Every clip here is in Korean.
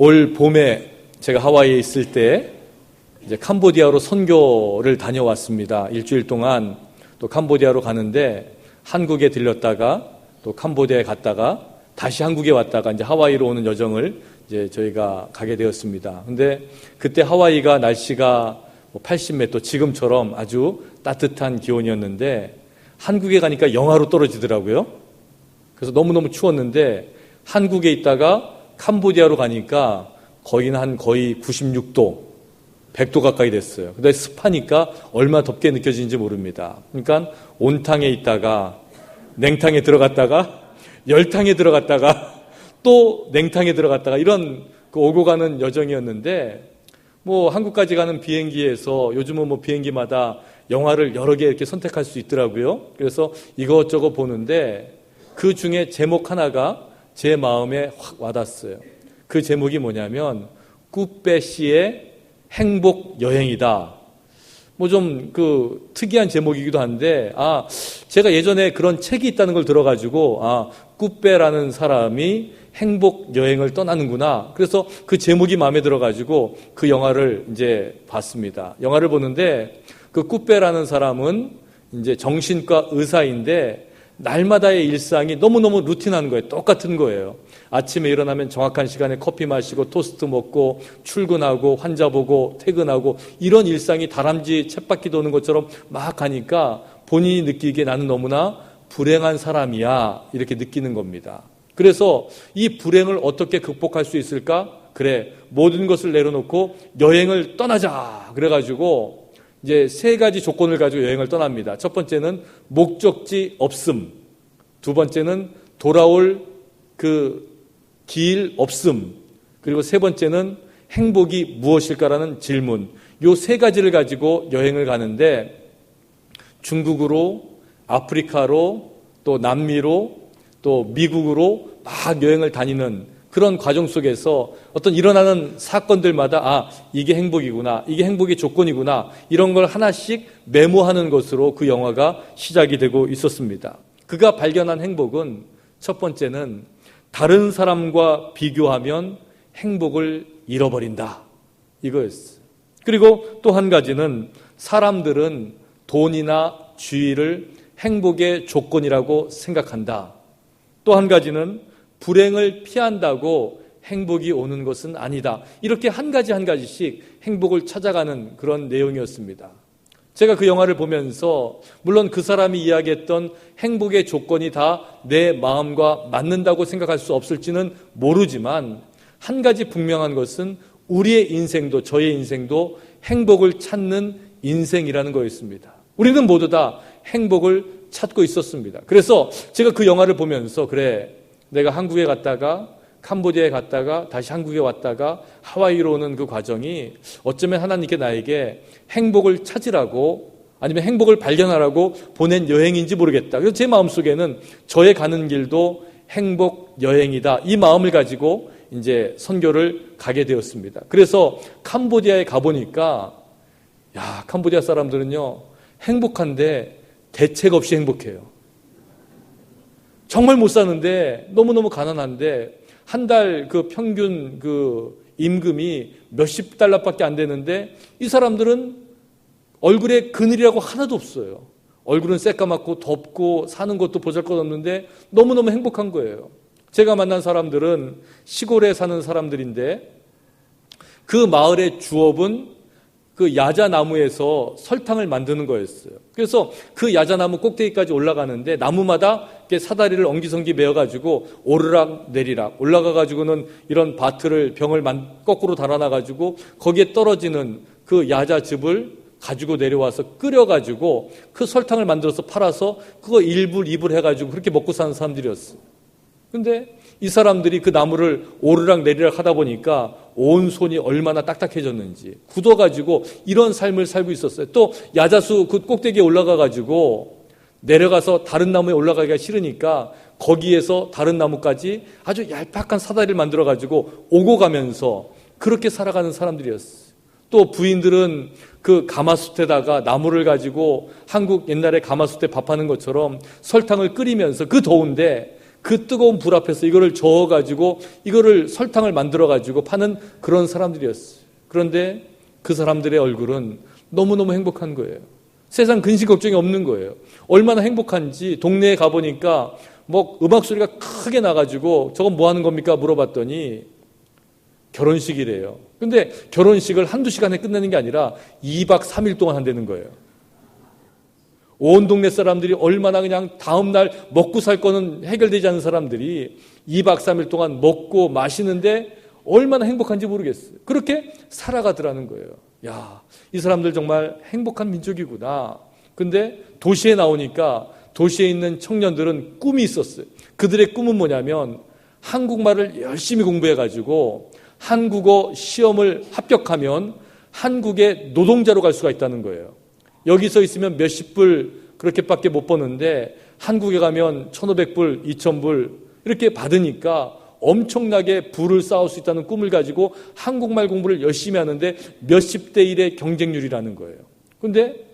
올 봄에 제가 하와이에 있을 때 이제 캄보디아로 선교를 다녀왔습니다. 일주일 동안 또 캄보디아로 가는데 한국에 들렸다가 또 캄보디아에 갔다가 다시 한국에 왔다가 이제 하와이로 오는 여정을 이제 저희가 가게 되었습니다. 근데 그때 하와이가 날씨가 80몇 도 지금처럼 아주 따뜻한 기온이었는데 한국에 가니까 영하로 떨어지더라고요. 그래서 너무너무 추웠는데 한국에 있다가 캄보디아로 가니까 거의 96도, 100도 가까이 됐어요. 근데 습하니까 얼마나 덥게 느껴지는지 모릅니다. 그러니까 온탕에 있다가 냉탕에 들어갔다가 열탕에 들어갔다가 또 냉탕에 들어갔다가 이런 오고 가는 여정이었는데 한국까지 가는 비행기에서 요즘은 비행기마다 영화를 여러 개 이렇게 선택할 수 있더라고요. 그래서 이것저것 보는데 그 중에 제목 하나가 제 마음에 확 와닿았어요. 그 제목이 뭐냐면 꾸빼 씨의 행복 여행이다. 좀 특이한 제목이기도 한데 제가 예전에 그런 책이 있다는 걸 들어가지고 꾸빼라는 사람이 행복 여행을 떠나는구나. 그래서 그 제목이 마음에 들어가지고 그 영화를 이제 봤습니다. 영화를 보는데 그 꾸빼라는 사람은 이제 정신과 의사인데 날마다의 일상이 너무너무 루틴한 거예요. 똑같은 거예요. 아침에 일어나면 정확한 시간에 커피 마시고 토스트 먹고 출근하고 환자 보고 퇴근하고 이런 일상이 다람쥐 쳇바퀴 도는 것처럼 막 가니까 본인이 느끼기에 나는 너무나 불행한 사람이야 이렇게 느끼는 겁니다. 그래서 이 불행을 어떻게 극복할 수 있을까? 그래, 모든 것을 내려놓고 여행을 떠나자. 그래가지고 이제 3가지 조건을 가지고 여행을 떠납니다. 첫 번째는 목적지 없음. 두 번째는 돌아올 길 없음. 그리고 세 번째는 행복이 무엇일까라는 질문. 요 3가지를 가지고 여행을 가는데 중국으로, 아프리카로, 또 남미로, 또 미국으로 막 여행을 다니는 그런 과정 속에서 어떤 일어나는 사건들마다 이게 행복이구나, 이게 행복의 조건이구나 이런 걸 하나씩 메모하는 것으로 그 영화가 시작이 되고 있었습니다. 그가 발견한 행복은 첫 번째는 다른 사람과 비교하면 행복을 잃어버린다 이거였어요. 그리고 또 한 가지는 사람들은 돈이나 주의를 행복의 조건이라고 생각한다. 또 한 가지는 불행을 피한다고 행복이 오는 것은 아니다. 이렇게 한 가지씩 행복을 찾아가는 그런 내용이었습니다. 제가 그 영화를 보면서 물론 그 사람이 이야기했던 행복의 조건이 다 내 마음과 맞는다고 생각할 수 없을지는 모르지만 한 가지 분명한 것은 우리의 인생도 저의 인생도 행복을 찾는 인생이라는 거였습니다. 우리는 모두 다 행복을 찾고 있었습니다. 그래서 제가 그 영화를 보면서 그래, 내가 한국에 갔다가 캄보디아에 갔다가 다시 한국에 왔다가 하와이로 오는 그 과정이 어쩌면 하나님께 나에게 행복을 찾으라고 아니면 행복을 발견하라고 보낸 여행인지 모르겠다. 그래서 제 마음속에는 저의 가는 길도 행복 여행이다. 이 마음을 가지고 이제 선교를 가게 되었습니다. 그래서 캄보디아에 가보니까 캄보디아 사람들은요 행복한데 대책 없이 행복해요. 정말 못 사는데 너무너무 가난한데 한 달 평균 임금이 몇십 달러밖에 안 되는데 이 사람들은 얼굴에 그늘이라고 하나도 없어요. 얼굴은 새까맣고 덥고 사는 것도 보잘것없는데 너무너무 행복한 거예요. 제가 만난 사람들은 시골에 사는 사람들인데 그 마을의 주업은 그 야자나무에서 설탕을 만드는 거였어요. 그래서 그 야자나무 꼭대기까지 올라가는데 나무마다 이렇게 사다리를 엉기성기 메어가지고 오르락 내리락 올라가가지고는 이런 바트를 병을 거꾸로 달아놔가지고 거기에 떨어지는 그 야자즙을 가지고 내려와서 끓여가지고 그 설탕을 만들어서 팔아서 그거 1불, 2불 해가지고 그렇게 먹고 사는 사람들이었어요. 근데 이 사람들이 그 나무를 오르락 내리락 하다 보니까 온 손이 얼마나 딱딱해졌는지 굳어가지고 이런 삶을 살고 있었어요. 또 야자수 그 꼭대기에 올라가가지고 내려가서 다른 나무에 올라가기가 싫으니까 거기에서 다른 나무까지 아주 얄팍한 사다리를 만들어가지고 오고 가면서 그렇게 살아가는 사람들이었어요. 또 부인들은 그 가마솥에다가 나무를 가지고 한국 옛날에 가마솥에 밥하는 것처럼 설탕을 끓이면서 그 더운데 그 뜨거운 불 앞에서 이거를 저어가지고 이거를 설탕을 만들어가지고 파는 그런 사람들이었어요. 그런데 그 사람들의 얼굴은 너무너무 행복한 거예요. 세상 근심 걱정이 없는 거예요. 얼마나 행복한지 동네에 가보니까 뭐 음악 소리가 크게 나가지고 저건 뭐 하는 겁니까? 물어봤더니 결혼식이래요. 근데 결혼식을 한두 시간에 끝내는 게 아니라 2박 3일 동안 한다는 거예요. 온 동네 사람들이 얼마나 그냥 다음날 먹고 살 거는 해결되지 않은 사람들이 2박 3일 동안 먹고 마시는데 얼마나 행복한지 모르겠어요. 그렇게 살아가더라는 거예요. 야, 이 사람들 정말 행복한 민족이구나. 근데 도시에 나오니까 도시에 있는 청년들은 꿈이 있었어요. 그들의 꿈은 뭐냐면 한국말을 열심히 공부해가지고 한국어 시험을 합격하면 한국의 노동자로 갈 수가 있다는 거예요. 여기서 있으면 몇십 불 그렇게밖에 못 버는데 한국에 가면 1,500불, 2,000불 이렇게 받으니까 엄청나게 부를 쌓을 수 있다는 꿈을 가지고 한국말 공부를 열심히 하는데 몇십 대 1의 경쟁률이라는 거예요. 그런데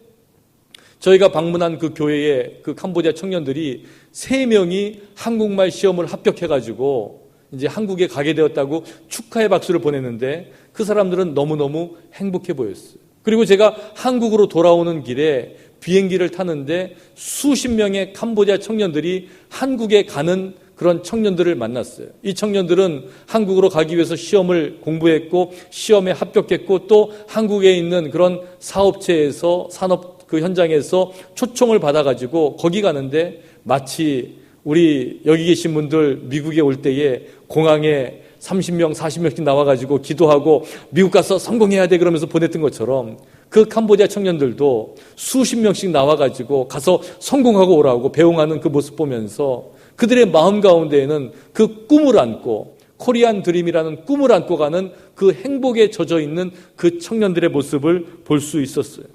저희가 방문한 그 교회의 그 캄보디아 청년들이 3명이 한국말 시험을 합격해가지고 이제 한국에 가게 되었다고 축하의 박수를 보냈는데 그 사람들은 너무너무 행복해 보였어요. 그리고 제가 한국으로 돌아오는 길에 비행기를 타는데 수십 명의 캄보디아 청년들이 한국에 가는 그런 청년들을 만났어요. 이 청년들은 한국으로 가기 위해서 시험을 공부했고 시험에 합격했고 또 한국에 있는 그런 사업체에서 산업 그 현장에서 초청을 받아가지고 거기 가는데 마치 우리 여기 계신 분들 미국에 올 때에 공항에 30명, 40명씩 나와가지고 기도하고 미국 가서 성공해야 돼 그러면서 보냈던 것처럼 그 캄보디아 청년들도 수십 명씩 나와가지고 가서 성공하고 오라고 배웅하는 그 모습 보면서 그들의 마음 가운데에는 그 꿈을 안고 코리안 드림이라는 꿈을 안고 가는 그 행복에 젖어 있는 그 청년들의 모습을 볼 수 있었어요.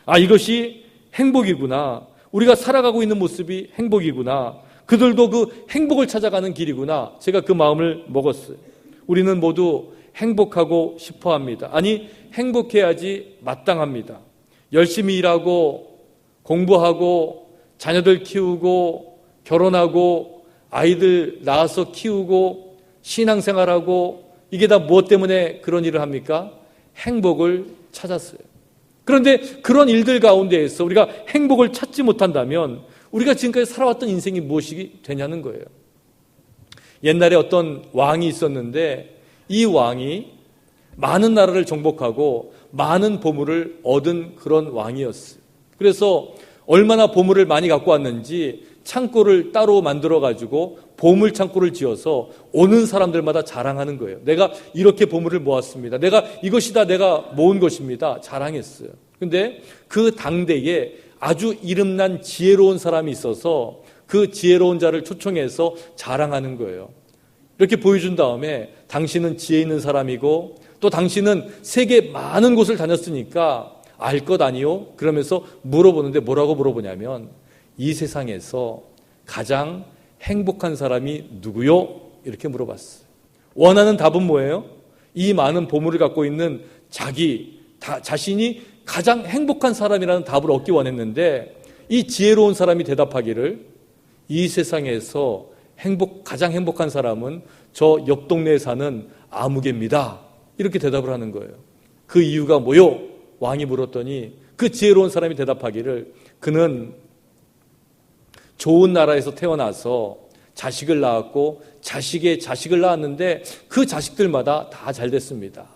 아, 이것이 행복이구나. 우리가 살아가고 있는 모습이 행복이구나. 그들도 그 행복을 찾아가는 길이구나. 제가 그 마음을 먹었어요. 우리는 모두 행복하고 싶어 합니다. 아니, 행복해야지 마땅합니다. 열심히 일하고 공부하고 자녀들 키우고 결혼하고 아이들 낳아서 키우고 신앙생활하고 이게 다 무엇 때문에 그런 일을 합니까? 행복을 찾았어요. 그런데 그런 일들 가운데에서 우리가 행복을 찾지 못한다면 우리가 지금까지 살아왔던 인생이 무엇이 되냐는 거예요. 옛날에 어떤 왕이 있었는데 이 왕이 많은 나라를 정복하고 많은 보물을 얻은 그런 왕이었어요. 그래서 얼마나 보물을 많이 갖고 왔는지 창고를 따로 만들어가지고 보물 창고를 지어서 오는 사람들마다 자랑하는 거예요. 내가 이렇게 보물을 모았습니다. 내가 이것이다 내가 모은 것입니다. 자랑했어요. 근데 그 당대에 아주 이름난 지혜로운 사람이 있어서 그 지혜로운 자를 초청해서 자랑하는 거예요. 이렇게 보여준 다음에 당신은 지혜 있는 사람이고 또 당신은 세계 많은 곳을 다녔으니까 알 것 아니요? 그러면서 물어보는데 뭐라고 물어보냐면 이 세상에서 가장 행복한 사람이 누구요? 이렇게 물어봤어요. 원하는 답은 뭐예요? 이 많은 보물을 갖고 있는 자신이 가장 행복한 사람이라는 답을 얻기 원했는데 이 지혜로운 사람이 대답하기를 이 세상에서 가장 행복한 사람은 저 옆 동네에 사는 아무개입니다. 이렇게 대답을 하는 거예요. 그 이유가 뭐요? 왕이 물었더니 그 지혜로운 사람이 대답하기를 그는 좋은 나라에서 태어나서 자식을 낳았고 자식의 자식을 낳았는데 그 자식들마다 다 잘 됐습니다.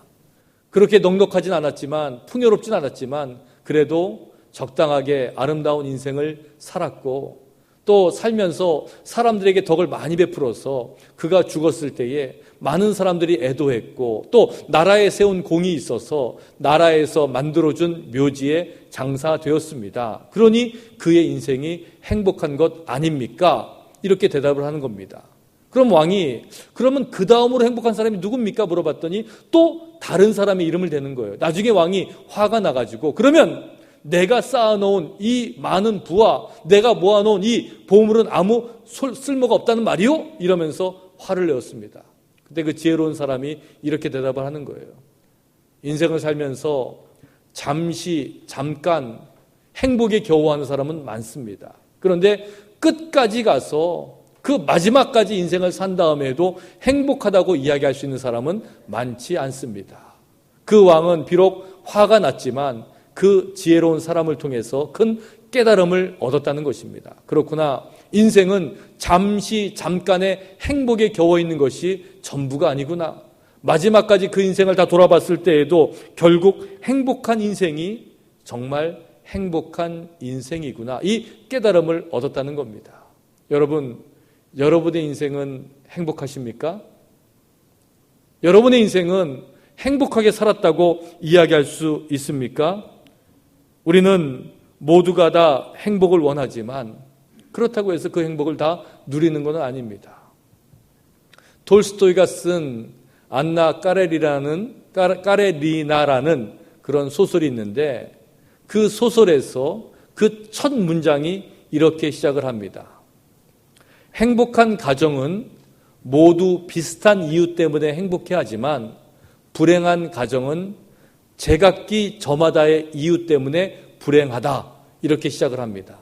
그렇게 넉넉하진 않았지만 풍요롭진 않았지만 그래도 적당하게 아름다운 인생을 살았고 또 살면서 사람들에게 덕을 많이 베풀어서 그가 죽었을 때에 많은 사람들이 애도했고 또 나라에 세운 공이 있어서 나라에서 만들어준 묘지에 장사되었습니다. 그러니 그의 인생이 행복한 것 아닙니까? 이렇게 대답을 하는 겁니다. 그럼 왕이 그러면 그 다음으로 행복한 사람이 누굽니까? 물어봤더니 또 다른 사람의 이름을 대는 거예요. 나중에 왕이 화가 나가지고 그러면 내가 쌓아놓은 이 많은 부와 내가 모아놓은 이 보물은 아무 쓸모가 없다는 말이요? 이러면서 화를 내었습니다. 그때 그 지혜로운 사람이 이렇게 대답을 하는 거예요. 인생을 살면서 잠깐 행복에 겨워하는 사람은 많습니다. 그런데 끝까지 가서 그 마지막까지 인생을 산 다음에도 행복하다고 이야기할 수 있는 사람은 많지 않습니다. 그 왕은 비록 화가 났지만 그 지혜로운 사람을 통해서 큰 깨달음을 얻었다는 것입니다. 그렇구나. 인생은 잠깐의 행복에 겨워 있는 것이 전부가 아니구나. 마지막까지 그 인생을 다 돌아봤을 때에도 결국 행복한 인생이 정말 행복한 인생이구나. 이 깨달음을 얻었다는 겁니다. 여러분, 여러분의 인생은 행복하십니까? 여러분의 인생은 행복하게 살았다고 이야기할 수 있습니까? 우리는 모두가 다 행복을 원하지만 그렇다고 해서 그 행복을 다 누리는 것은 아닙니다. 톨스토이가 쓴 안나 까레리나라는 그런 소설이 있는데 그 소설에서 그 첫 문장이 이렇게 시작을 합니다. 행복한 가정은 모두 비슷한 이유 때문에 행복해하지만 불행한 가정은 제각기 저마다의 이유 때문에 불행하다. 이렇게 시작을 합니다.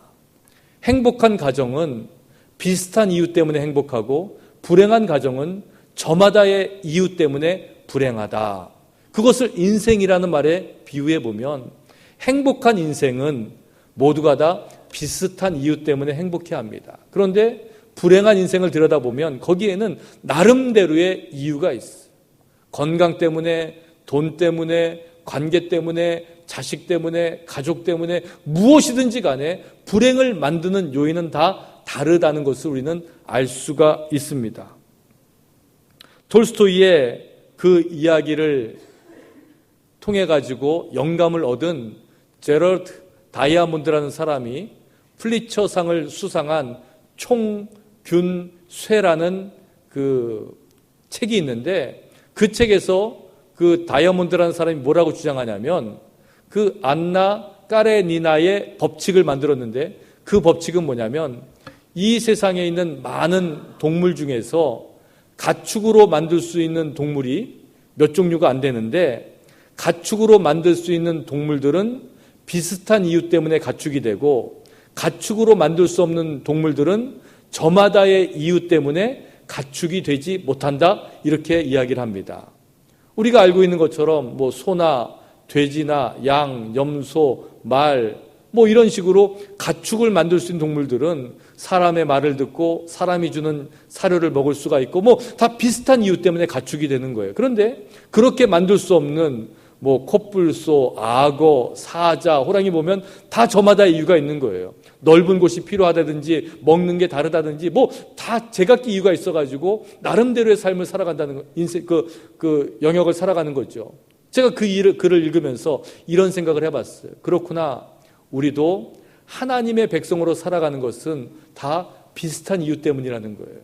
행복한 가정은 비슷한 이유 때문에 행복하고 불행한 가정은 저마다의 이유 때문에 불행하다. 그것을 인생이라는 말에 비유해 보면 행복한 인생은 모두가 다 비슷한 이유 때문에 행복해합니다. 그런데 불행한 인생을 들여다보면 거기에는 나름대로의 이유가 있어요. 건강 때문에, 돈 때문에, 관계 때문에, 자식 때문에, 가족 때문에 무엇이든지 간에 불행을 만드는 요인은 다 다르다는 것을 우리는 알 수가 있습니다. 톨스토이의 그 이야기를 통해 가지고 영감을 얻은 제럴드 다이아몬드라는 사람이 플리처상을 수상한 총균쇠라는 그 책이 있는데 그 책에서 그 다이아몬드라는 사람이 뭐라고 주장하냐면 그 안나 까레니나의 법칙을 만들었는데 그 법칙은 뭐냐면 이 세상에 있는 많은 동물 중에서 가축으로 만들 수 있는 동물이 몇 종류가 안 되는데 가축으로 만들 수 있는 동물들은 비슷한 이유 때문에 가축이 되고 가축으로 만들 수 없는 동물들은 저마다의 이유 때문에 가축이 되지 못한다. 이렇게 이야기를 합니다. 우리가 알고 있는 것처럼 뭐 소나 돼지나 양, 염소, 말 뭐 이런 식으로 가축을 만들 수 있는 동물들은 사람의 말을 듣고 사람이 주는 사료를 먹을 수가 있고 뭐 다 비슷한 이유 때문에 가축이 되는 거예요. 그런데 그렇게 만들 수 없는 뭐 콧불소, 악어, 사자, 호랑이 보면 다 저마다의 이유가 있는 거예요. 넓은 곳이 필요하다든지 먹는 게 다르다든지 뭐 다 제각기 이유가 있어가지고 나름대로의 삶을 살아간다는 거, 인생 그 영역을 살아가는 거죠. 제가 그 글을 읽으면서 이런 생각을 해봤어요. 그렇구나. 우리도 하나님의 백성으로 살아가는 것은 다 비슷한 이유 때문이라는 거예요.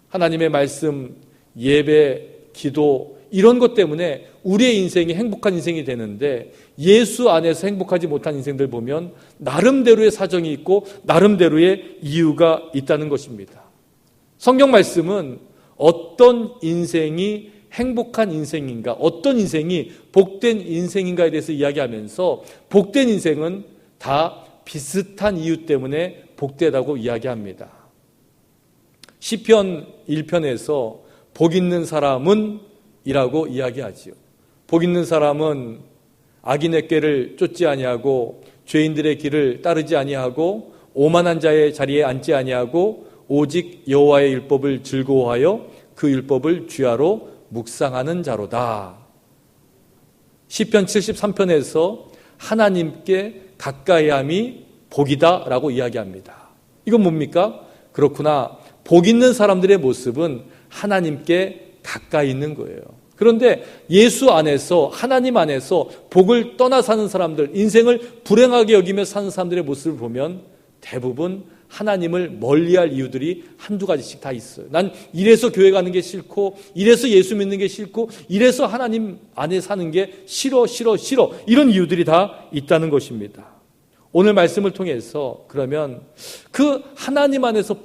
하나님의 말씀, 예배, 기도 이런 것 때문에 우리의 인생이 행복한 인생이 되는데 예수 안에서 행복하지 못한 인생들 보면 나름대로의 사정이 있고 나름대로의 이유가 있다는 것입니다. 성경 말씀은 어떤 인생이 행복한 인생인가, 어떤 인생이 복된 인생인가에 대해서 이야기하면서 복된 인생은 다 비슷한 이유 때문에 복되다고 이야기합니다. 시편 1편에서 복 있는 사람은 이라고 이야기하지요. 복 있는 사람은 악인의 꾀를 쫓지 아니하고 죄인들의 길을 따르지 아니하고 오만한 자의 자리에 앉지 아니하고 오직 여호와의 율법을 즐거워하여 그 율법을 주야로 묵상하는 자로다. 시편 73편에서 하나님께 가까이함이 복이다라고 이야기합니다. 이건 뭡니까? 그렇구나. 복 있는 사람들의 모습은 하나님께 가까이 있는 거예요. 그런데 예수 안에서 하나님 안에서 복을 떠나 사는 사람들, 인생을 불행하게 여기며 사는 사람들의 모습을 보면 대부분 하나님을 멀리할 이유들이 한두 가지씩 다 있어요. 난 이래서 교회 가는 게 싫고 이래서 예수 믿는 게 싫고 이래서 하나님 안에 사는 게 싫어 이런 이유들이 다 있다는 것입니다. 오늘 말씀을 통해서 그러면 그 하나님 안에서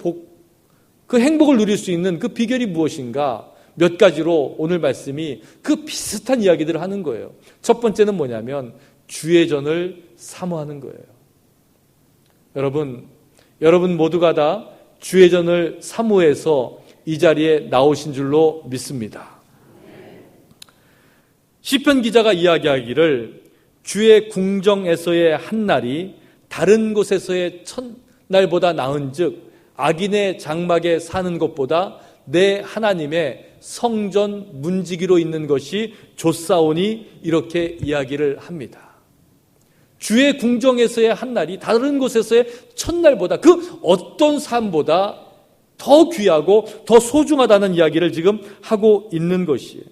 그 행복을 누릴 수 있는 그 비결이 무엇인가 몇 가지로 오늘 말씀이 그 비슷한 이야기들을 하는 거예요. 첫 번째는 뭐냐면 주의 전을 사모하는 거예요. 여러분 모두가 다 주의 전을 사모해서 이 자리에 나오신 줄로 믿습니다. 시편 기자가 이야기하기를 주의 궁정에서의 한 날이 다른 곳에서의 첫날보다 나은즉 악인의 장막에 사는 것보다 내 하나님의 성전 문지기로 있는 것이 좋사오니 이렇게 이야기를 합니다. 주의 궁정에서의 한 날이 다른 곳에서의 첫날보다 그 어떤 삶보다 더 귀하고 더 소중하다는 이야기를 지금 하고 있는 것이에요.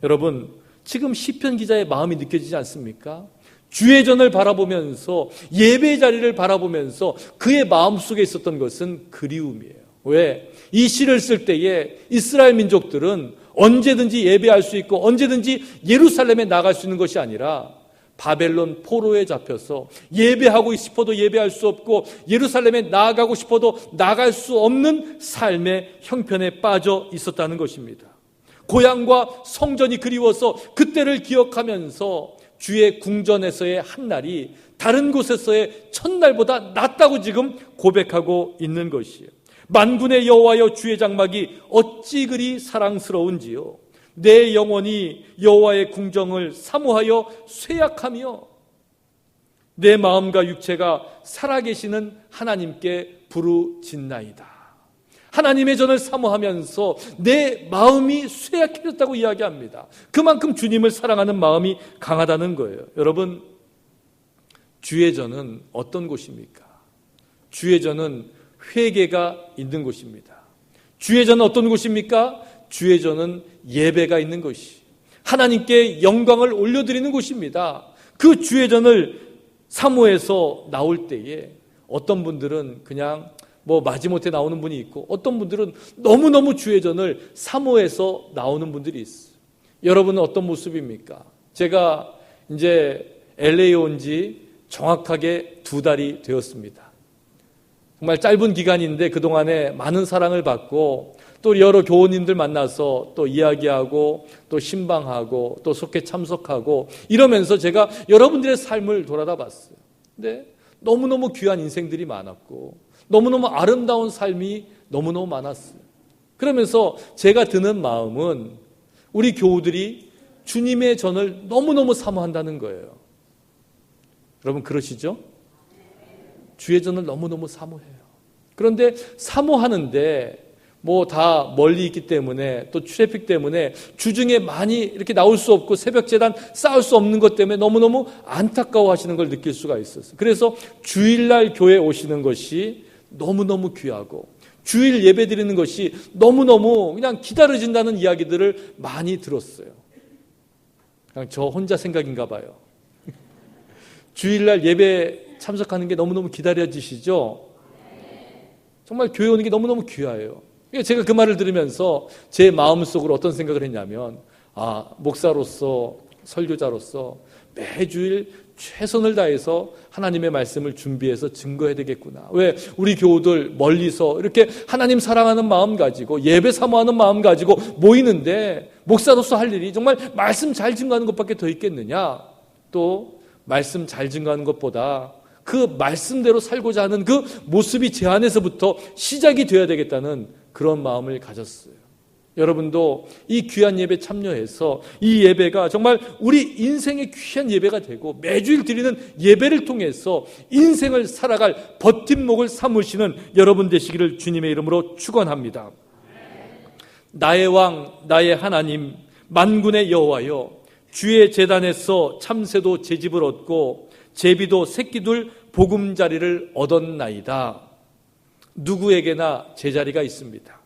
여러분, 지금 시편 기자의 마음이 느껴지지 않습니까? 주의 전을 바라보면서 예배의 자리를 바라보면서 그의 마음속에 있었던 것은 그리움이에요. 왜? 이 시를 쓸 때에 이스라엘 민족들은 언제든지 예배할 수 있고 언제든지 예루살렘에 나갈 수 있는 것이 아니라 바벨론 포로에 잡혀서 예배하고 싶어도 예배할 수 없고 예루살렘에 나아가고 싶어도 나갈 수 없는 삶의 형편에 빠져 있었다는 것입니다. 고향과 성전이 그리워서 그때를 기억하면서 주의 궁전에서의 한 날이 다른 곳에서의 첫날보다 낫다고 지금 고백하고 있는 것이에요. 만군의 여호와여 주의 장막이 어찌 그리 사랑스러운지요. 내 영혼이 여호와의 궁정을 사모하여 쇠약하며 내 마음과 육체가 살아계시는 하나님께 부르짖나이다. 하나님의 전을 사모하면서 내 마음이 쇠약해졌다고 이야기합니다. 그만큼 주님을 사랑하는 마음이 강하다는 거예요. 여러분, 주의 전은 어떤 곳입니까? 주의 전은 회개가 있는 곳입니다. 주의 전은 어떤 곳입니까? 주의 전은 예배가 있는 것이 하나님께 영광을 올려드리는 곳입니다. 그 주의 전을 사모해서 나올 때에 어떤 분들은 그냥 마지못해 나오는 분이 있고 어떤 분들은 너무너무 주의 전을 사모해서 나오는 분들이 있어요. 여러분은 어떤 모습입니까? 제가 이제 LA에 온 지 정확하게 2달이 되었습니다. 정말 짧은 기간인데 그동안에 많은 사랑을 받고 또 여러 교우님들 만나서 또 이야기하고 또 신방하고 또 속회 참석하고 이러면서 제가 여러분들의 삶을 돌아다 봤어요. 근데 너무너무 귀한 인생들이 많았고 너무너무 아름다운 삶이 너무너무 많았어요. 그러면서 제가 드는 마음은 우리 교우들이 주님의 전을 너무너무 사모한다는 거예요. 여러분 그러시죠? 주의 전을 너무너무 사모해요. 그런데 사모하는데 다 멀리 있기 때문에 또 트래픽 때문에 주중에 많이 이렇게 나올 수 없고 새벽 제단 쌓을 수 없는 것 때문에 너무너무 안타까워하시는 걸 느낄 수가 있었어요. 그래서 주일날 교회에 오시는 것이 너무너무 귀하고 주일 예배 드리는 것이 너무너무 그냥 기다려진다는 이야기들을 많이 들었어요. 그냥 저 혼자 생각인가 봐요. 주일날 예배 참석하는 게 너무너무 기다려지시죠? 정말 교회 오는 게 너무너무 귀해요. 제가 그 말을 들으면서 제 마음속으로 어떤 생각을 했냐면 목사로서 설교자로서 매주일 최선을 다해서 하나님의 말씀을 준비해서 증거해야 되겠구나. 왜 우리 교우들 멀리서 이렇게 하나님 사랑하는 마음 가지고 예배 사모하는 마음 가지고 모이는데 목사로서 할 일이 정말 말씀 잘 증거하는 것밖에 더 있겠느냐. 또 말씀 잘 증거하는 것보다 그 말씀대로 살고자 하는 그 모습이 제 안에서부터 시작이 되어야 되겠다는 그런 마음을 가졌어요. 여러분도 이 귀한 예배 참여해서 이 예배가 정말 우리 인생의 귀한 예배가 되고 매주일 드리는 예배를 통해서 인생을 살아갈 버팀목을 삼으시는 여러분 되시기를 주님의 이름으로 축원합니다. 나의 왕 나의 하나님 만군의 여호와여 주의 제단에서 참새도 제집을 얻고 제비도 새끼둘 보금자리를 얻었나이다. 누구에게나 제자리가 있습니다.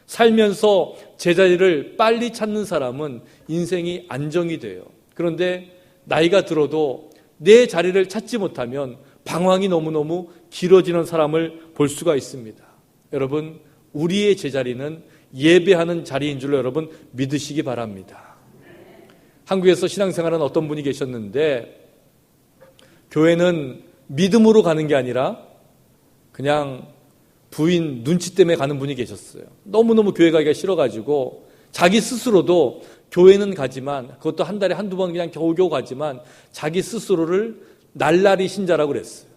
살면서 제자리를 빨리 찾는 사람은 인생이 안정이 돼요. 그런데 나이가 들어도 내 자리를 찾지 못하면 방황이 너무너무 길어지는 사람을 볼 수가 있습니다. 여러분, 우리의 제자리는 예배하는 자리인 줄로 여러분 믿으시기 바랍니다. 한국에서 신앙생활은 어떤 분이 계셨는데 교회는 믿음으로 가는 게 아니라 그냥 부인 눈치 때문에 가는 분이 계셨어요. 너무너무 교회 가기가 싫어가지고 자기 스스로도 교회는 가지만 그것도 한 달에 한두 번 그냥 겨우겨우 가지만 자기 스스로를 날라리 신자라고 그랬어요.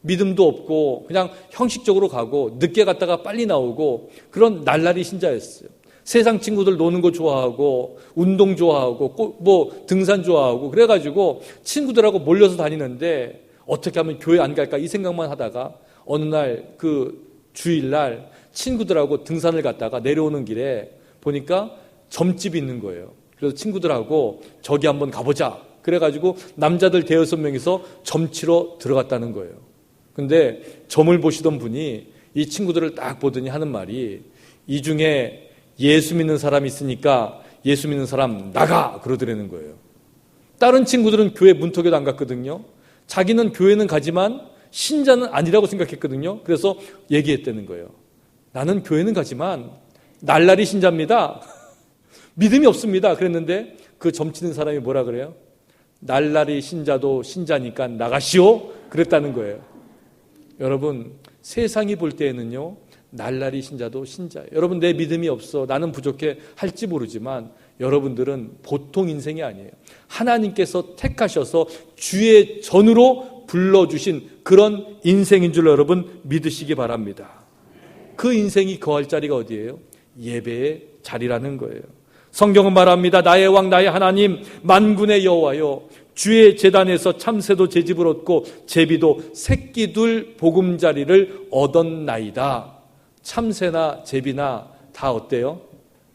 믿음도 없고 그냥 형식적으로 가고 늦게 갔다가 빨리 나오고 그런 날라리 신자였어요. 세상 친구들 노는 거 좋아하고 운동 좋아하고 뭐 등산 좋아하고 그래가지고 친구들하고 몰려서 다니는데 어떻게 하면 교회 안 갈까 이 생각만 하다가 어느 날 그 주일날 친구들하고 등산을 갔다가 내려오는 길에 보니까 점집이 있는 거예요. 그래서 친구들하고 저기 한번 가보자. 그래가지고 남자들 5-6명이서 점치러 들어갔다는 거예요. 근데 점을 보시던 분이 이 친구들을 딱 보더니 하는 말이 이 중에 예수 믿는 사람이 있으니까 예수 믿는 사람 나가! 그러더라는 거예요. 다른 친구들은 교회 문턱에도 안 갔거든요. 자기는 교회는 가지만 신자는 아니라고 생각했거든요. 그래서 얘기했다는 거예요. 나는 교회는 가지만 날라리 신자입니다. 믿음이 없습니다. 그랬는데 그 점치는 사람이 뭐라 그래요? 날라리 신자도 신자니까 나가시오. 그랬다는 거예요. 여러분, 세상이 볼 때에는요, 날라리 신자도 신자예요. 여러분, 내 믿음이 없어, 나는 부족해 할지 모르지만 여러분들은 보통 인생이 아니에요. 하나님께서 택하셔서 주의 전으로 불러주신 그런 인생인 줄 여러분 믿으시기 바랍니다. 그 인생이 거할 자리가 어디예요? 예배의 자리라는 거예요. 성경은 말합니다. 나의 왕 나의 하나님 만군의 여호와여, 주의 제단에서 참새도 제집을 얻고 제비도 새끼둘 보금자리를 얻었나이다. 참새나 제비나 다 어때요?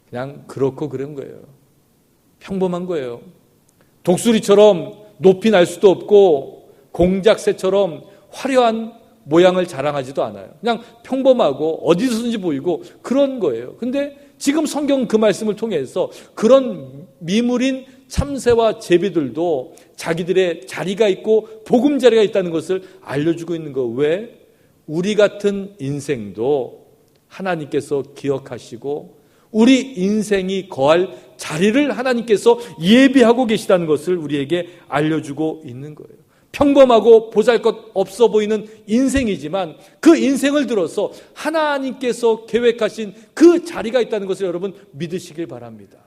그냥 그렇고 그런 거예요. 평범한 거예요. 독수리처럼 높이 날 수도 없고 공작새처럼 화려한 모양을 자랑하지도 않아요. 그냥 평범하고 어디서든지 보이고 그런 거예요. 근데 지금 성경 그 말씀을 통해서 그런 미물인 참새와 제비들도 자기들의 자리가 있고 보금자리가 있다는 것을 알려주고 있는 거. 왜? 우리 같은 인생도 하나님께서 기억하시고 우리 인생이 거할 자리를 하나님께서 예비하고 계시다는 것을 우리에게 알려주고 있는 거예요. 평범하고 보잘것 없어 보이는 인생이지만 그 인생을 들어서 하나님께서 계획하신 그 자리가 있다는 것을 여러분 믿으시길 바랍니다.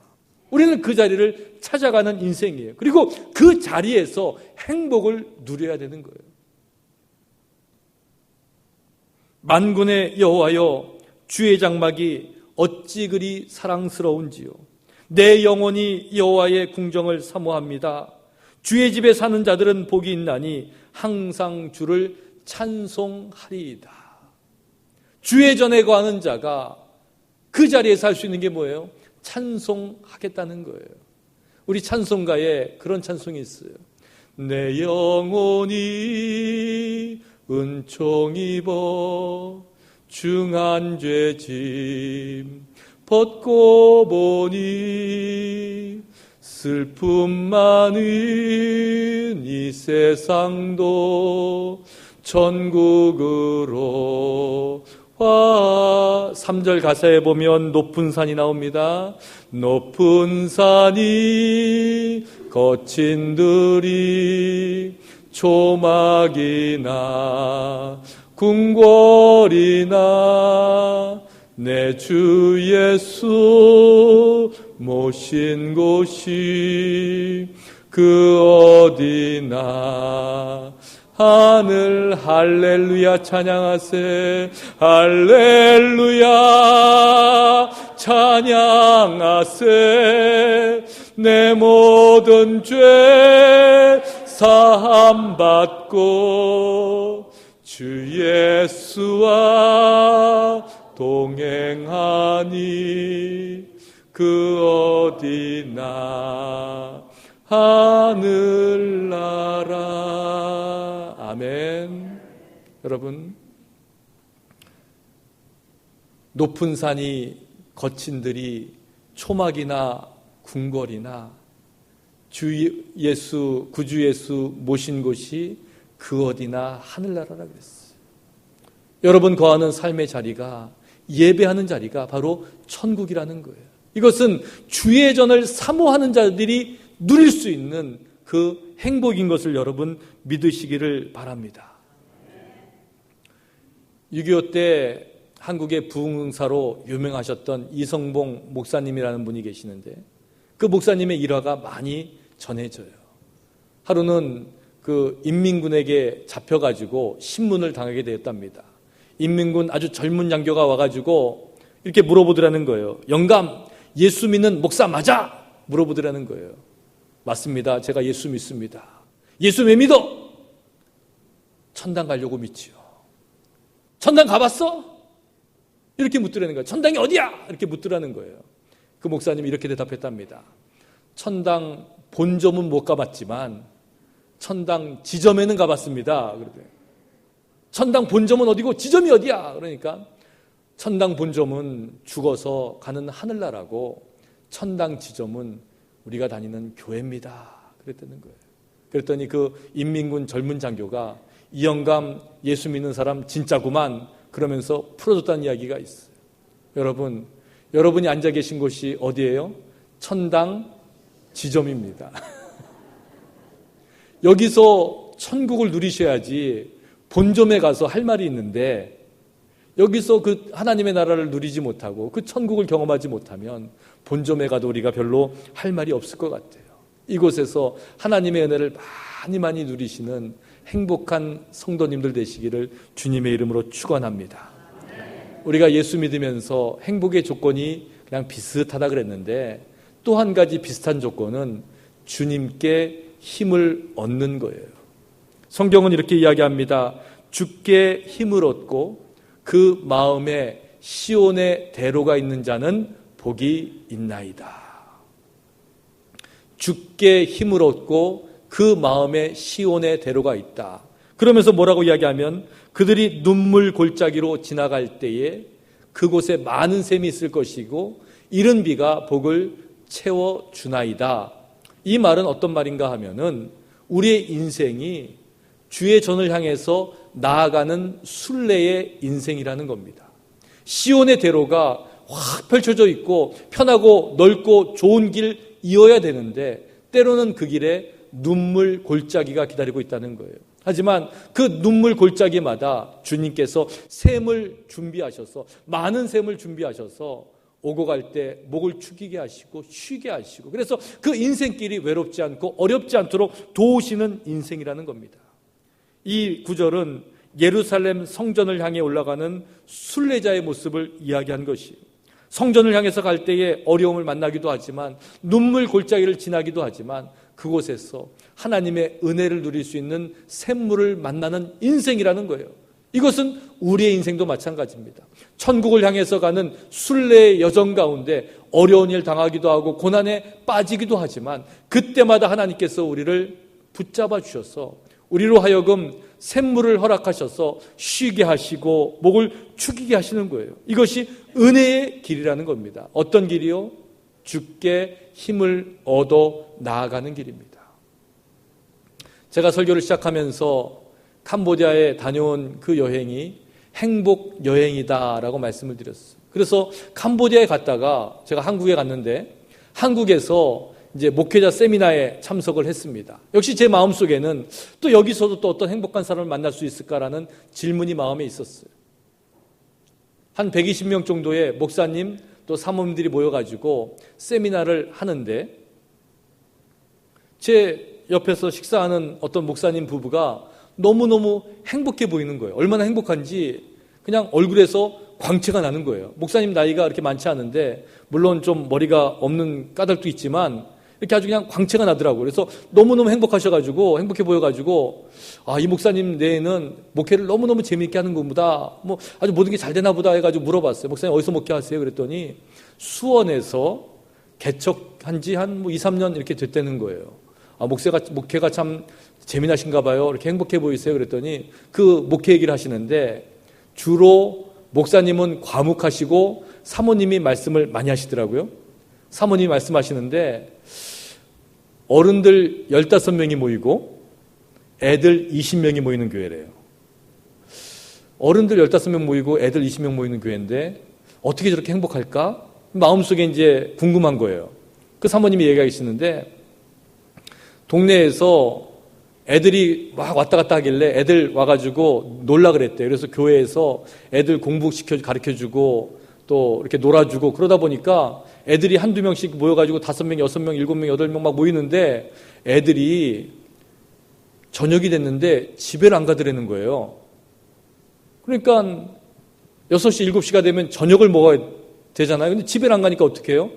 우리는 그 자리를 찾아가는 인생이에요. 그리고 그 자리에서 행복을 누려야 되는 거예요. 만군의 여호와여, 주의 장막이 어찌 그리 사랑스러운지요. 내 영혼이 여호와의 궁정을 사모합니다. 주의 집에 사는 자들은 복이 있나니 항상 주를 찬송하리이다. 주의 전에 거하는 자가 그 자리에서 할 수 있는 게 뭐예요? 찬송하겠다는 거예요. 우리 찬송가에 그런 찬송이 있어요. 내 영혼이 은총 입어 중한 죄짐 벗고 보니 슬픔 많은 이 세상도 천국으로 와. 3절 가사에 보면 높은 산이 나옵니다. 높은 산이 거친 들이 초막이나 궁궐이나 내 주 예수 모신 곳이 그 어디나 하늘 할렐루야 찬양하세. 할렐루야 찬양하세. 내 모든 죄 사함 받고 주 예수와 동행하니 그 어디나 하늘나라. 아멘. 여러분, 높은 산이 거친 들이 초막이나 궁궐이나 주 예수, 구주 예수 모신 곳이 그 어디나 하늘나라라고 그랬어요. 여러분 거하는 삶의 자리가, 예배하는 자리가 바로 천국이라는 거예요. 이것은 주의 전을 사모하는 자들이 누릴 수 있는 그 행복인 것을 여러분 믿으시기를 바랍니다. 6.25 때 한국의 부흥사로 유명하셨던 이성봉 목사님이라는 분이 계시는데 그 목사님의 일화가 많이 전해져요. 하루는 그 인민군에게 잡혀가지고 신문을 당하게 되었답니다. 인민군 아주 젊은 장교가 와가지고 이렇게 물어보더라는 거예요. 영감, 예수 믿는 목사 맞아? 물어보더라는 거예요. 맞습니다. 제가 예수 믿습니다. 예수 왜 믿어? 천당 가려고 믿지요. 천당 가봤어? 이렇게 묻더라는 거예요. 천당이 어디야? 이렇게 묻더라는 거예요. 그 목사님이 이렇게 대답했답니다. 천당 본점은 못 가봤지만 천당 지점에는 가봤습니다. 그러더니 천당 본점은 어디고 지점이 어디야? 그러니까 천당 본점은 죽어서 가는 하늘나라고 천당 지점은 우리가 다니는 교회입니다. 그랬다는 거예요. 그랬더니 그 인민군 젊은 장교가 이 영감 예수 믿는 사람 진짜구만 그러면서 풀어줬다는 이야기가 있어요. 여러분이 앉아 계신 곳이 어디예요? 천당 지점입니다. 여기서 천국을 누리셔야지 본점에 가서 할 말이 있는데 여기서 그 하나님의 나라를 누리지 못하고 그 천국을 경험하지 못하면 본점에 가도 우리가 별로 할 말이 없을 것 같아요. 이곳에서 하나님의 은혜를 많이 누리시는 행복한 성도님들 되시기를 주님의 이름으로 축원합니다. 우리가 예수 믿으면서 행복의 조건이 그냥 비슷하다 그랬는데 또 한 가지 비슷한 조건은 주님께 힘을 얻는 거예요. 성경은 이렇게 이야기합니다. 주께 힘을 얻고 그 마음에 시온의 대로가 있는 자는 복이 있나이다. 주께 힘을 얻고 그 마음에 시온의 대로가 있다. 그러면서 뭐라고 이야기하면 그들이 눈물 골짜기로 지나갈 때에 그곳에 많은 샘이 있을 것이고 이른 비가 복을 채워주나이다. 이 말은 어떤 말인가 하면은 우리의 인생이 주의 전을 향해서 나아가는 순례의 인생이라는 겁니다. 시온의 대로가 확 펼쳐져 있고 편하고 넓고 좋은 길 이어야 되는데 때로는 그 길에 눈물 골짜기가 기다리고 있다는 거예요. 하지만 그 눈물 골짜기마다 주님께서 샘을 준비하셔서 많은 샘을 준비하셔서 오고 갈 때 목을 축이게 하시고 쉬게 하시고 그래서 그 인생길이 외롭지 않고 어렵지 않도록 도우시는 인생이라는 겁니다. 이 구절은 예루살렘 성전을 향해 올라가는 순례자의 모습을 이야기한 것이에요. 성전을 향해서 갈 때에 어려움을 만나기도 하지만 눈물 골짜기를 지나기도 하지만 그곳에서 하나님의 은혜를 누릴 수 있는 샘물을 만나는 인생이라는 거예요. 이것은 우리의 인생도 마찬가지입니다. 천국을 향해서 가는 순례의 여정 가운데 어려운 일 당하기도 하고 고난에 빠지기도 하지만 그때마다 하나님께서 우리를 붙잡아 주셔서 우리로 하여금 샘물을 허락하셔서 쉬게 하시고 목을 축이게 하시는 거예요. 이것이 은혜의 길이라는 겁니다. 어떤 길이요? 주께 힘을 얻어 나아가는 길입니다. 제가 설교를 시작하면서 캄보디아에 다녀온 그 여행이 행복 여행이다라고 말씀을 드렸어요. 그래서 캄보디아에 갔다가 제가 한국에 갔는데 한국에서 이제 목회자 세미나에 참석을 했습니다. 역시 제 마음속에는 또 여기서도 또 어떤 행복한 사람을 만날 수 있을까라는 질문이 마음에 있었어요. 한 120명 정도의 목사님 또 사모님들이 모여가지고 세미나를 하는데 제 옆에서 식사하는 어떤 목사님 부부가 너무너무 행복해 보이는 거예요. 얼마나 행복한지 그냥 얼굴에서 광채가 나는 거예요. 목사님 나이가 그렇게 많지 않은데 물론 좀 머리가 없는 까닭도 있지만 이렇게 아주 그냥 광채가 나더라고요. 그래서 너무너무 행복하셔가지고 행복해 보여가지고 이 목사님 내에는 목회를 너무너무 재미있게 하는 겁니다. 뭐 아주 모든 게 잘 되나 보다 해가지고 물어봤어요. 목사님 어디서 목회하세요? 그랬더니 수원에서 개척한 지 한 2, 3년 이렇게 됐다는 거예요. 목회가 참 재미나신가 봐요. 이렇게 행복해 보이세요. 그랬더니 그 목회 얘기를 하시는데 주로 목사님은 과묵하시고 사모님이 말씀을 많이 하시더라고요. 사모님이 말씀하시는데 어른들 15명이 모이고 애들 20명이 모이는 교회래요. 어른들 15명 모이고 애들 20명 모이는 교회인데 어떻게 저렇게 행복할까? 마음속에 이제 궁금한 거예요. 그 사모님이 얘기하시는데 동네에서 애들이 막 왔다 갔다 하길래 애들 와가지고 놀라 그랬대요. 그래서 교회에서 애들 가르쳐주고 또 이렇게 놀아주고 그러다 보니까 애들이 한두 명씩 모여가지고 5명, 6명, 7명, 8명 막 모이는데 애들이 저녁이 됐는데 집에를 안 가더라는 거예요. 그러니까 6시, 7시가 되면 저녁을 먹어야 되잖아요. 근데 집에를 안 가니까 어떻게 해요?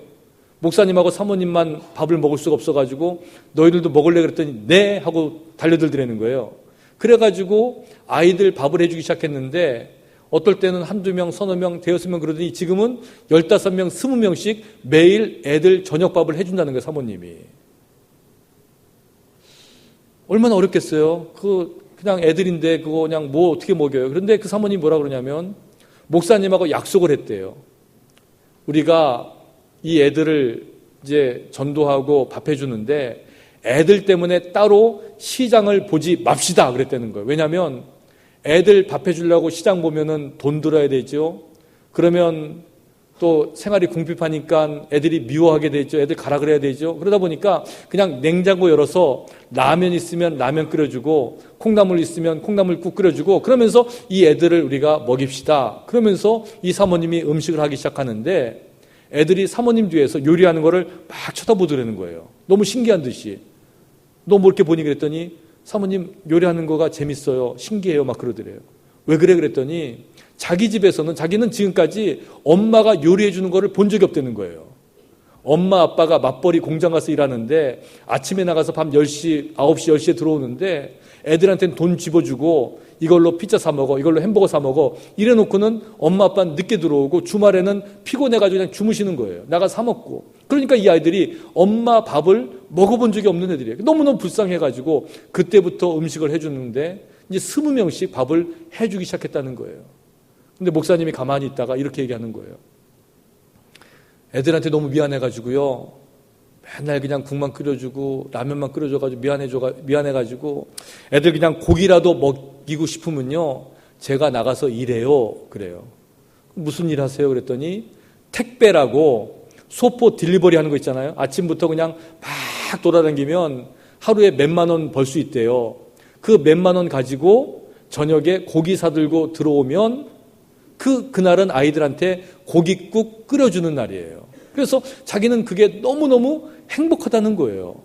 목사님하고 사모님만 밥을 먹을 수가 없어가지고 너희들도 먹을래 그랬더니 네 하고 달려들더라는 거예요. 그래가지고 아이들 밥을 해주기 시작했는데 어떨 때는 한두 명, 서너 명, 대여섯 명 그러더니 지금은 15명, 20명씩 매일 애들 저녁밥을 해준다는 거예요, 사모님이. 얼마나 어렵겠어요? 그냥 애들인데 그거 그냥 뭐 어떻게 먹여요? 그런데 그 사모님이 뭐라 그러냐면 목사님하고 약속을 했대요. 우리가 이 애들을 이제 전도하고 밥 해주는데 애들 때문에 따로 시장을 보지 맙시다 그랬다는 거예요. 왜냐하면 애들 밥 해주려고 시장 보면은 돈 들어야 되죠. 그러면 또 생활이 궁핍하니까 애들이 미워하게 되죠. 애들 가라 그래야 되죠. 그러다 보니까 그냥 냉장고 열어서 라면 있으면 라면 끓여주고 콩나물 있으면 콩나물국 끓여주고 그러면서 이 애들을 우리가 먹입시다. 그러면서 이 사모님이 음식을 하기 시작하는데 애들이 사모님 뒤에서 요리하는 거를 막 쳐다보더라는 거예요. 너무 신기한 듯이. 너 뭐 이렇게 보니 그랬더니 사모님 요리하는 거가 재밌어요. 신기해요. 막 그러더래요. 왜 그래 그랬더니 자기 집에서는 자기는 지금까지 엄마가 요리해 주는 거를 본 적이 없다는 거예요. 엄마 아빠가 맞벌이 공장 가서 일하는데 아침에 나가서 밤 10시, 9시, 10시에 들어오는데 애들한테는 돈 집어주고 이걸로 피자 사 먹어, 이걸로 햄버거 사 먹어 이래 놓고는 엄마 아빠는 늦게 들어오고 주말에는 피곤해가지고 그냥 주무시는 거예요. 나가 사 먹고. 그러니까 이 아이들이 엄마 밥을 먹어본 적이 없는 애들이에요. 너무너무 불쌍해가지고 그때부터 음식을 해주는데 이제 20명씩 밥을 해주기 시작했다는 거예요. 근데 목사님이 가만히 있다가 이렇게 얘기하는 거예요. 애들한테 너무 미안해가지고요. 맨날 그냥 국만 끓여주고 라면만 끓여줘가지고 미안해가지고 애들 그냥 고기라도 먹이고 싶으면요. 제가 나가서 일해요. 그래요. 무슨 일 하세요? 그랬더니 택배라고 소포 딜리버리 하는 거 있잖아요. 아침부터 그냥 막 돌아다니면 하루에 몇만 원 벌 수 있대요. 그 몇만 원 가지고 저녁에 고기 사들고 들어오면 그날은 아이들한테 고깃국 끓여주는 날이에요. 그래서 자기는 그게 너무너무 행복하다는 거예요.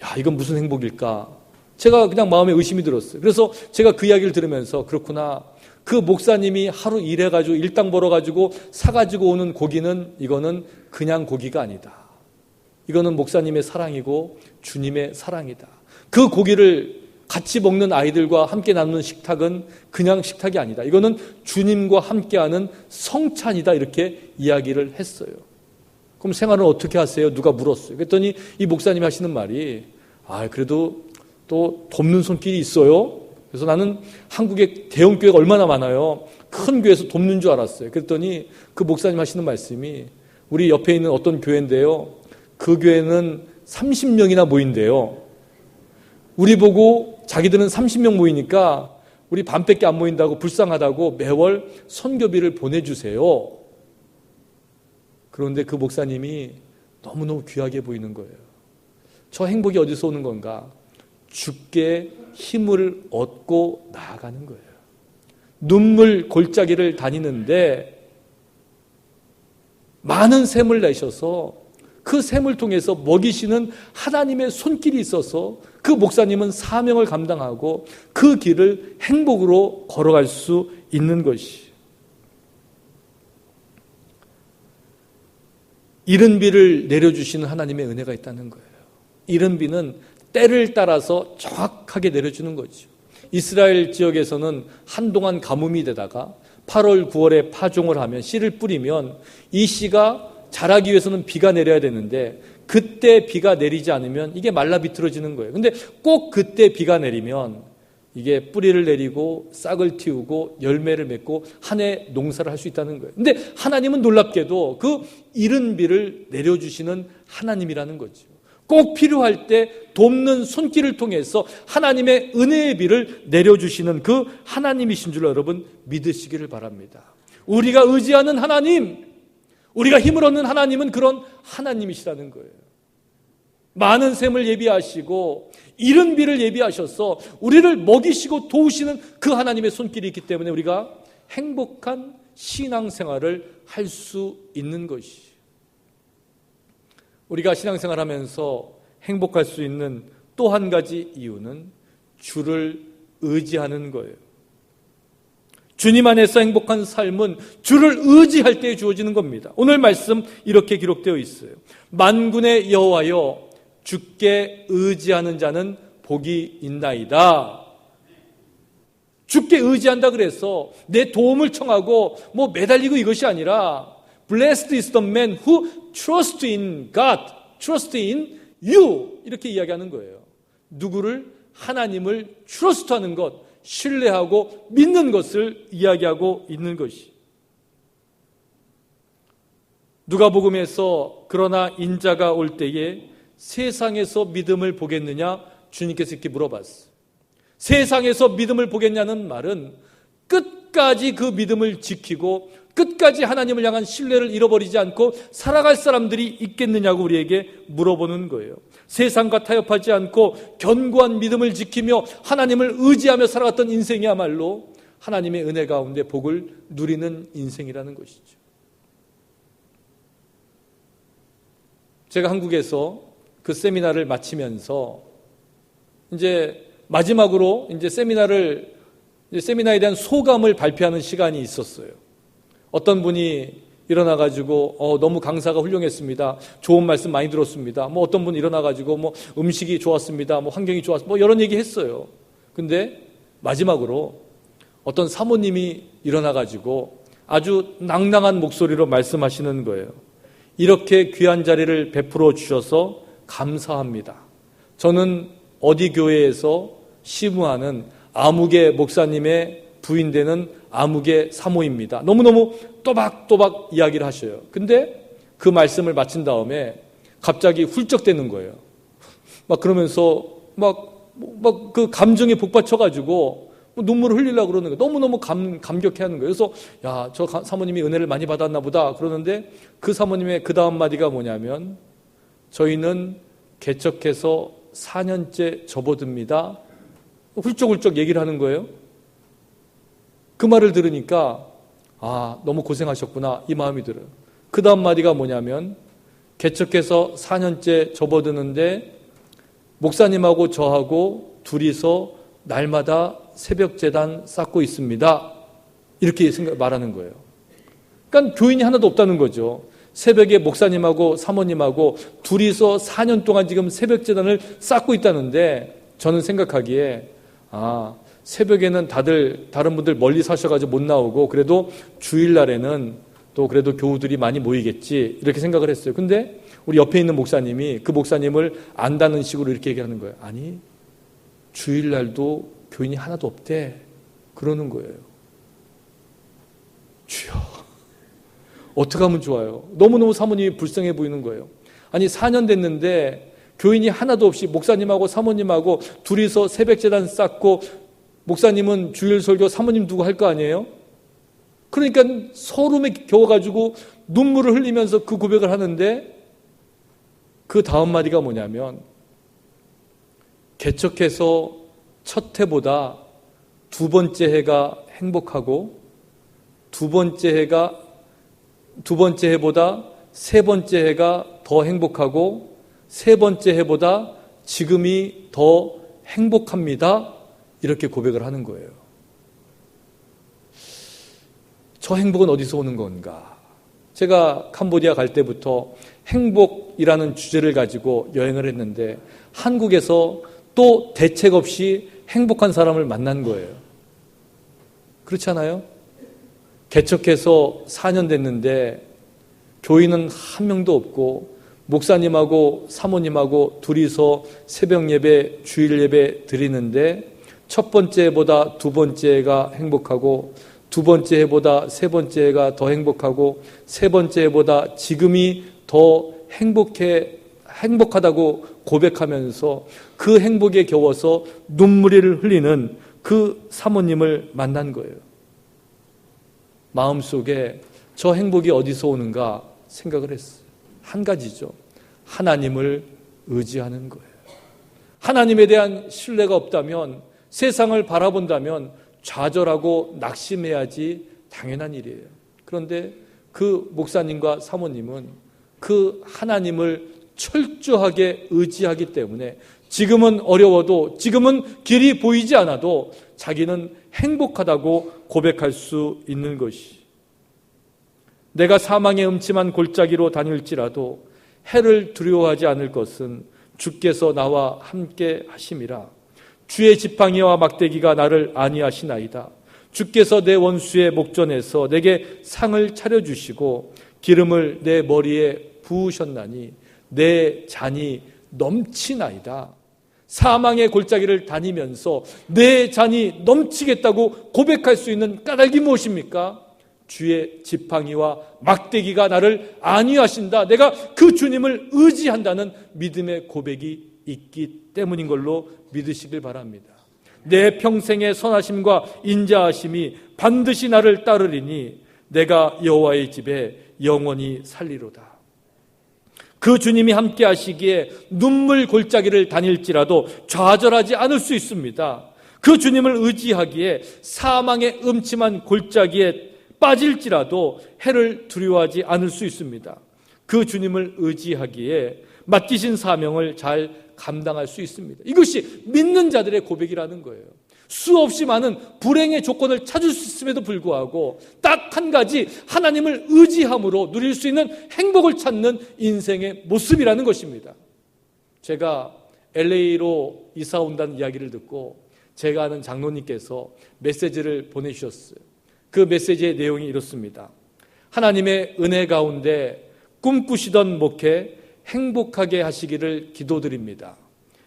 야, 이건 무슨 행복일까? 제가 그냥 마음에 의심이 들었어요. 그래서 제가 그 이야기를 들으면서 그렇구나. 그 목사님이 하루 일해가지고 일당 벌어가지고 사가지고 오는 고기는 이거는 그냥 고기가 아니다. 이거는 목사님의 사랑이고 주님의 사랑이다. 그 고기를 같이 먹는 아이들과 함께 나누는 식탁은 그냥 식탁이 아니다. 이거는 주님과 함께하는 성찬이다. 이렇게 이야기를 했어요. 그럼 생활은 어떻게 하세요? 누가 물었어요. 그랬더니 이 목사님이 하시는 말이 그래도 또 돕는 손길이 있어요. 그래서 나는 한국에 대형 교회가 얼마나 많아요. 큰 교회에서 돕는 줄 알았어요. 그랬더니 그 목사님 하시는 말씀이 우리 옆에 있는 어떤 교회인데요. 그 교회는 30명이나 모인대요. 우리 보고 자기들은 30명 모이니까 우리 반밖에 안 모인다고 불쌍하다고 매월 선교비를 보내주세요. 그런데 그 목사님이 너무너무 귀하게 보이는 거예요. 저 행복이 어디서 오는 건가? 주께 힘을 얻고 나아가는 거예요. 눈물 골짜기를 다니는데 많은 샘을 내셔서 그 샘을 통해서 먹이시는 하나님의 손길이 있어서 그 목사님은 사명을 감당하고 그 길을 행복으로 걸어갈 수 있는 것이. 이른 비를 내려주시는 하나님의 은혜가 있다는 거예요. 이른 비는 때를 따라서 정확하게 내려주는 거죠. 이스라엘 지역에서는 한동안 가뭄이 되다가 8월, 9월에 파종을 하면 씨를 뿌리면 이 씨가 자라기 위해서는 비가 내려야 되는데 그때 비가 내리지 않으면 이게 말라 비틀어지는 거예요. 근데 꼭 그때 비가 내리면 이게 뿌리를 내리고 싹을 틔우고 열매를 맺고 한 해 농사를 할 수 있다는 거예요. 근데 하나님은 놀랍게도 그 이른 비를 내려주시는 하나님이라는 거죠. 꼭 필요할 때 돕는 손길을 통해서 하나님의 은혜의 비를 내려주시는 그 하나님이신 줄 여러분 믿으시기를 바랍니다. 우리가 의지하는 하나님, 우리가 힘을 얻는 하나님은 그런 하나님이시라는 거예요. 많은 샘을 예비하시고 이른 비를 예비하셔서 우리를 먹이시고 도우시는 그 하나님의 손길이 있기 때문에 우리가 행복한 신앙생활을 할 수 있는 것이. 우리가 신앙생활하면서 행복할 수 있는 또 한 가지 이유는 주를 의지하는 거예요. 주님 안에서 행복한 삶은 주를 의지할 때 주어지는 겁니다. 오늘 말씀 이렇게 기록되어 있어요. 만군의 여호와여, 주께 의지하는 자는 복이 있나이다. 주께 의지한다 그래서 내 도움을 청하고 매달리고 이것이 아니라 Blessed is the man who trusts in God, trusts in you, 이렇게 이야기하는 거예요. 누구를? 하나님을 트러스트하는 것, 신뢰하고 믿는 것을 이야기하고 있는 것이. 누가복음에서 그러나 인자가 올 때에 세상에서 믿음을 보겠느냐? 주님께서 이렇게 물어봤어요. 세상에서 믿음을 보겠냐는 말은 끝까지 그 믿음을 지키고 끝까지 하나님을 향한 신뢰를 잃어버리지 않고 살아갈 사람들이 있겠느냐고 우리에게 물어보는 거예요. 세상과 타협하지 않고 견고한 믿음을 지키며 하나님을 의지하며 살아갔던 인생이야말로 하나님의 은혜 가운데 복을 누리는 인생이라는 것이죠. 제가 한국에서 그 세미나를 마치면서 이제 마지막으로 이제 세미나에 대한 소감을 발표하는 시간이 있었어요. 어떤 분이 일어나가지고 너무 강사가 훌륭했습니다. 좋은 말씀 많이 들었습니다. 어떤 분 일어나가지고 음식이 좋았습니다. 환경이 좋았습니다. 이런 얘기 했어요. 근데 마지막으로 어떤 사모님이 일어나가지고 아주 낭낭한 목소리로 말씀하시는 거예요. 이렇게 귀한 자리를 베풀어 주셔서 감사합니다. 저는 어디 교회에서 시무하는 아무개 목사님의 부인 되는 아무개 사모입니다. 너무너무 또박또박 이야기를 하셔요. 근데 그 말씀을 마친 다음에 갑자기 훌쩍대는 거예요. 그러면서 그 감정에 복받쳐가지고 눈물을 흘리려고 그러는 거예요. 너무너무 감격해 하는 거예요. 그래서 저 사모님이 은혜를 많이 받았나 보다 그러는데 그 사모님의 그 다음 마디가 뭐냐면 저희는 개척해서 4년째 접어듭니다. 훌쩍훌쩍 얘기를 하는 거예요. 그 말을 들으니까 너무 고생하셨구나 이 마음이 들어요. 그 다음 마디가 뭐냐면 개척해서 4년째 접어드는데 목사님하고 저하고 둘이서 날마다 새벽 제단 쌓고 있습니다. 이렇게 말하는 거예요. 그러니까 교인이 하나도 없다는 거죠. 새벽에 목사님하고 사모님하고 둘이서 4년 동안 지금 새벽 제단을 쌓고 있다는데 저는 생각하기에 새벽에는 다른 분들 멀리 사셔가지고 못 나오고 그래도 주일날에는 또 그래도 교우들이 많이 모이겠지 이렇게 생각을 했어요. 근데 우리 옆에 있는 목사님이 그 목사님을 안다는 식으로 이렇게 얘기하는 거예요. 아니 주일날도 교인이 하나도 없대 그러는 거예요. 주여 어떻게 하면 좋아요? 너무너무 사모님이 불쌍해 보이는 거예요. 아니 4년 됐는데 교인이 하나도 없이 목사님하고 사모님하고 둘이서 새벽 제단 쌓고 목사님은 주일 설교 사모님 두고 할 거 아니에요? 그러니까 서름에 겨워가지고 눈물을 흘리면서 그 고백을 하는데 그 다음 마디가 뭐냐면 개척해서 첫 해보다 두 번째 해가 행복하고 두 번째 해보다 세 번째 해가 더 행복하고 세 번째 해보다 지금이 더 행복합니다. 이렇게 고백을 하는 거예요. 저 행복은 어디서 오는 건가? 제가 캄보디아 갈 때부터 행복이라는 주제를 가지고 여행을 했는데 한국에서 또 대책 없이 행복한 사람을 만난 거예요. 그렇지 않아요? 개척해서 4년 됐는데 교인은 한 명도 없고 목사님하고 사모님하고 둘이서 새벽 예배, 주일 예배 드리는데 첫 번째 해보다 두 번째 해가 행복하고 두 번째 해보다 세 번째 해가 더 행복하고 세 번째 해보다 지금이 더 행복하다고 고백하면서 그 행복에 겨워서 눈물을 흘리는 그 사모님을 만난 거예요. 마음속에 저 행복이 어디서 오는가 생각을 했어요. 한 가지죠. 하나님을 의지하는 거예요. 하나님에 대한 신뢰가 없다면 세상을 바라본다면 좌절하고 낙심해야지 당연한 일이에요. 그런데 그 목사님과 사모님은 그 하나님을 철저하게 의지하기 때문에 지금은 어려워도, 지금은 길이 보이지 않아도 자기는 행복하다고 고백할 수 있는 것이, 내가 사망의 음침한 골짜기로 다닐지라도 해를 두려워하지 않을 것은 주께서 나와 함께 하심이라. 주의 지팡이와 막대기가 나를 안위하시나이다. 주께서 내 원수의 목전에서 내게 상을 차려주시고 기름을 내 머리에 부으셨나니 내 잔이 넘치나이다. 사망의 골짜기를 다니면서 내 잔이 넘치겠다고 고백할 수 있는 까닭이 무엇입니까? 주의 지팡이와 막대기가 나를 안위하신다. 내가 그 주님을 의지한다는 믿음의 고백이 있기 때문인 걸로 믿으시길 바랍니다. 내 평생의 선하심과 인자하심이 반드시 나를 따르리니 내가 여호와의 집에 영원히 살리로다. 그 주님이 함께 하시기에 눈물 골짜기를 다닐지라도 좌절하지 않을 수 있습니다. 그 주님을 의지하기에 사망의 음침한 골짜기에 빠질지라도 해를 두려워하지 않을 수 있습니다. 그 주님을 의지하기에 맡기신 사명을 잘 감당할 수 있습니다. 이것이 믿는 자들의 고백이라는 거예요. 수없이 많은 불행의 조건을 찾을 수 있음에도 불구하고 딱 한 가지, 하나님을 의지함으로 누릴 수 있는 행복을 찾는 인생의 모습이라는 것입니다. 제가 LA로 이사 온다는 이야기를 듣고 제가 아는 장로님께서 메시지를 보내주셨어요. 그 메시지의 내용이 이렇습니다. 하나님의 은혜 가운데 꿈꾸시던 목회 행복하게 하시기를 기도드립니다.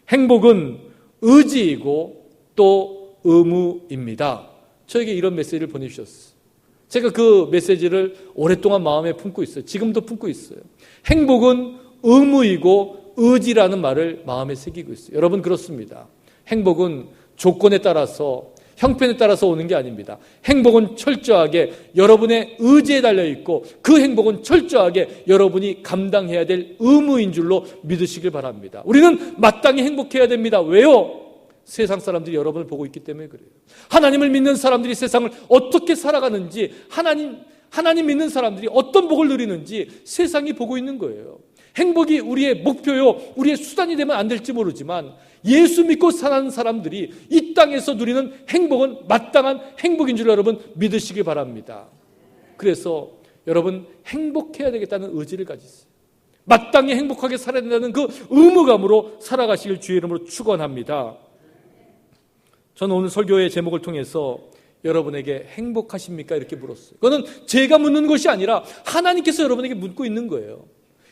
행복은 의지이고 또 의무입니다. 저에게 이런 메시지를 보내주셨어요. 제가 그 메시지를 오랫동안 마음에 품고 있어요. 지금도 품고 있어요. 행복은 의무이고 의지라는 말을 마음에 새기고 있어요. 여러분, 그렇습니다. 행복은 조건에 따라서, 형편에 따라서 오는 게 아닙니다. 행복은 철저하게 여러분의 의지에 달려있고 그 행복은 철저하게 여러분이 감당해야 될 의무인 줄로 믿으시길 바랍니다. 우리는 마땅히 행복해야 됩니다. 왜요? 세상 사람들이 여러분을 보고 있기 때문에 그래요. 하나님을 믿는 사람들이 세상을 어떻게 살아가는지, 하나님 믿는 사람들이 어떤 복을 누리는지 세상이 보고 있는 거예요. 행복이 우리의 목표요, 우리의 수단이 되면 안 될지 모르지만 예수 믿고 사는 사람들이 이 땅에서 누리는 행복은 마땅한 행복인 줄 여러분 믿으시기 바랍니다. 그래서 여러분, 행복해야 되겠다는 의지를 가지세요. 마땅히 행복하게 살아야 된다는 그 의무감으로 살아가시길 주의 이름으로 축원합니다. 저는 오늘 설교의 제목을 통해서 여러분에게 행복하십니까? 이렇게 물었어요. 그거는 제가 묻는 것이 아니라 하나님께서 여러분에게 묻고 있는 거예요.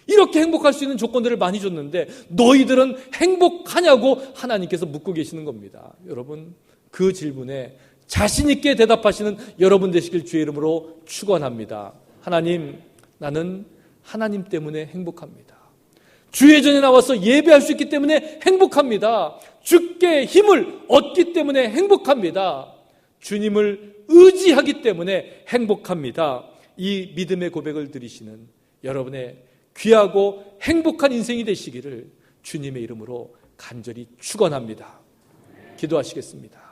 이렇게 행복할 수 있는 조건들을 많이 줬는데 너희들은 행복하냐고 하나님께서 묻고 계시는 겁니다. 여러분, 그 질문에 자신 있게 대답하시는 여러분 되시길 주의 이름으로 축원합니다. 하나님, 나는 하나님 때문에 행복합니다. 주의 전에 나와서 예배할 수 있기 때문에 행복합니다. 주께 힘을 얻기 때문에 행복합니다. 주님을 의지하기 때문에 행복합니다. 이 믿음의 고백을 드리시는 여러분의 귀하고 행복한 인생이 되시기를 주님의 이름으로 간절히 축원합니다. 기도하시겠습니다.